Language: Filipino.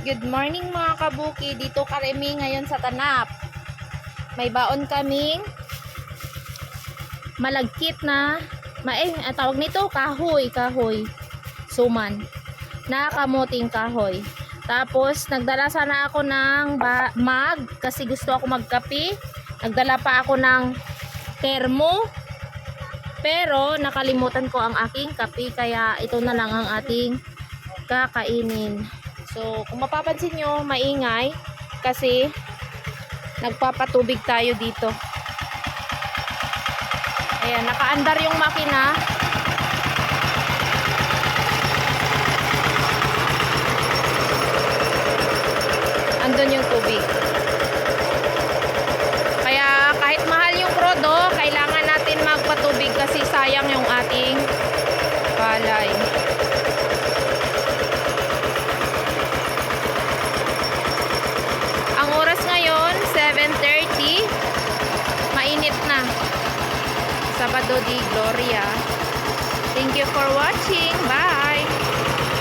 Good morning mga kabuki. Dito kami ngayon sa Tanap. May baon kaming malagkit na tawag nito kahoy. Suman. Na kamuting kahoy. Tapos nagdala sana ako ng mag kasi gusto ako magkape. Nagdala pa ako ng termo. Pero nakalimutan ko ang aking kape kaya ito na lang ang ating kakainin. So, kung mapapansin nyo, maingay kasi nagpapatubig tayo dito. Ayan, nakaandar yung makina. Andun yung tubig. Kaya kahit mahal yung krodo, kailangan natin magpatubig kasi sayang yung ating palay. Ang oras ngayon, 7:30. Mainit na. Sabado di Gloria. Thank you for watching. Bye!